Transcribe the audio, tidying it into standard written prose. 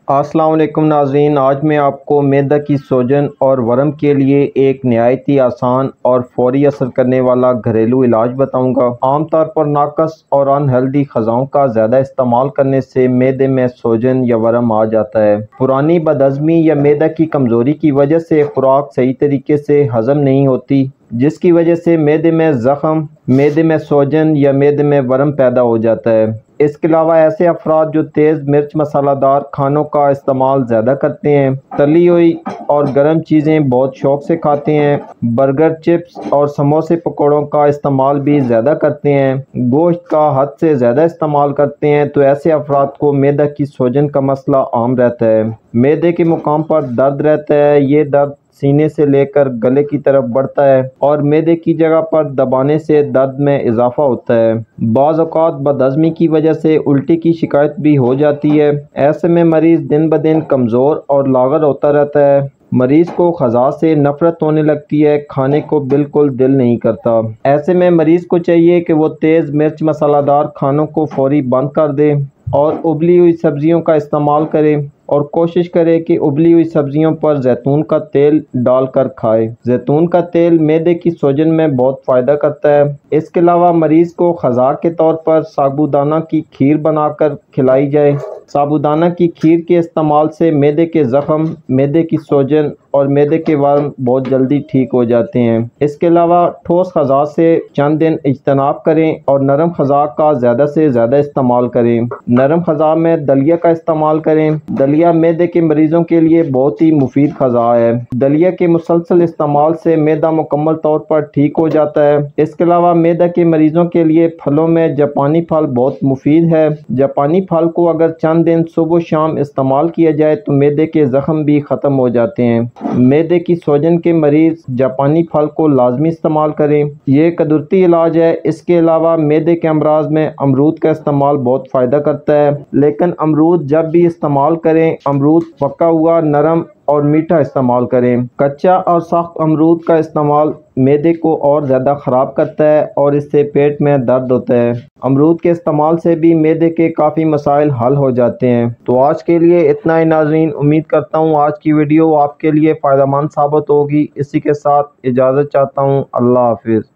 السلام علیکم ناظرین، آج میں آپ کو معدہ کی سوجن اور ورم کے لیے ایک نہایت آسان اور فوری اثر کرنے والا گھریلو علاج بتاؤں گا۔ عام طور پر ناقص اور ان ہیلدی غذاؤں کا زیادہ استعمال کرنے سے معدے میں سوجن یا ورم آ جاتا ہے۔ پرانی بدہضمی یا معدہ کی کمزوری کی وجہ سے خوراک صحیح طریقے سے ہضم نہیں ہوتی، جس کی وجہ سے معدے میں زخم، معدے میں سوجن یا معدے میں ورم پیدا ہو جاتا ہے۔ اس کے علاوہ ایسے افراد جو تیز مرچ مسالہ دار کھانوں کا استعمال زیادہ کرتے ہیں، تلی ہوئی اور گرم چیزیں بہت شوق سے کھاتے ہیں، برگر، چپس اور سموسے پکوڑوں کا استعمال بھی زیادہ کرتے ہیں، گوشت کا حد سے زیادہ استعمال کرتے ہیں، تو ایسے افراد کو معدہ کی سوجن کا مسئلہ عام رہتا ہے۔ معدے کے مقام پر درد رہتا ہے، یہ درد سینے سے لے کر گلے کی طرف بڑھتا ہے اور معدے کی جگہ پر دبانے سے درد میں اضافہ ہوتا ہے۔ بعض اوقات بدہضمی کی وجہ سے الٹی کی شکایت بھی ہو جاتی ہے۔ ایسے میں مریض دن بدن کمزور اور لاغر ہوتا رہتا ہے۔ مریض کو غذا سے نفرت ہونے لگتی ہے، کھانے کو بالکل دل نہیں کرتا۔ ایسے میں مریض کو چاہیے کہ وہ تیز مرچ مسالہ دار کھانوں کو فوری بند کر دے اور ابلی ہوئی سبزیوں کا استعمال کرے، اور کوشش کرے کہ ابلی ہوئی سبزیوں پر زیتون کا تیل ڈال کر کھائے۔ زیتون کا تیل معدے کی سوجن میں بہت فائدہ کرتا ہے۔ اس کے علاوہ مریض کو غذا کے طور پر سابودانہ کی کھیر بنا کر کھلائی جائے۔ سابودانہ کی کھیر کے استعمال سے معدے کے زخم، معدے کی سوجن اور معدے کے ورم بہت جلدی ٹھیک ہو جاتے ہیں۔ اس کے علاوہ ٹھوس غذا سے چند دن اجتناب کریں اور نرم غذا کا زیادہ سے زیادہ استعمال کریں۔ نرم غذا میں دلیا کا استعمال کریں۔ دلیا معدے کے مریضوں کے لیے بہت ہی مفید غذا ہے۔ دلیا کے مسلسل استعمال سے معدہ مکمل طور پر ٹھیک ہو جاتا ہے۔ اس کے علاوہ معدہ کے مریضوں کے لیے پھلوں میں جاپانی پھل بہت مفید ہے۔ جاپانی پھل کو اگر چند دن صبح و شام استعمال کیا جائے تو معدے کے زخم بھی ختم ہو جاتے ہیں۔ معدے کی سوجن کے مریض جاپانی پھل کو لازمی استعمال کریں، یہ قدرتی علاج ہے۔ اس کے علاوہ معدے کے امراض میں امرود کا استعمال بہت فائدہ کرتا ہے، لیکن امرود جب بھی استعمال کریں، امرود پکا ہوا، نرم اور میٹھا استعمال کریں۔ کچا اور سخت امرود کا استعمال معدے کو اور زیادہ خراب کرتا ہے اور اس سے پیٹ میں درد ہوتا ہے۔ امرود کے استعمال سے بھی معدے کے کافی مسائل حل ہو جاتے ہیں۔ تو آج کے لیے اتنا ہی ناظرین، امید کرتا ہوں آج کی ویڈیو آپ کے لیے فائدہ مند ثابت ہوگی۔ اسی کے ساتھ اجازت چاہتا ہوں، اللہ حافظ۔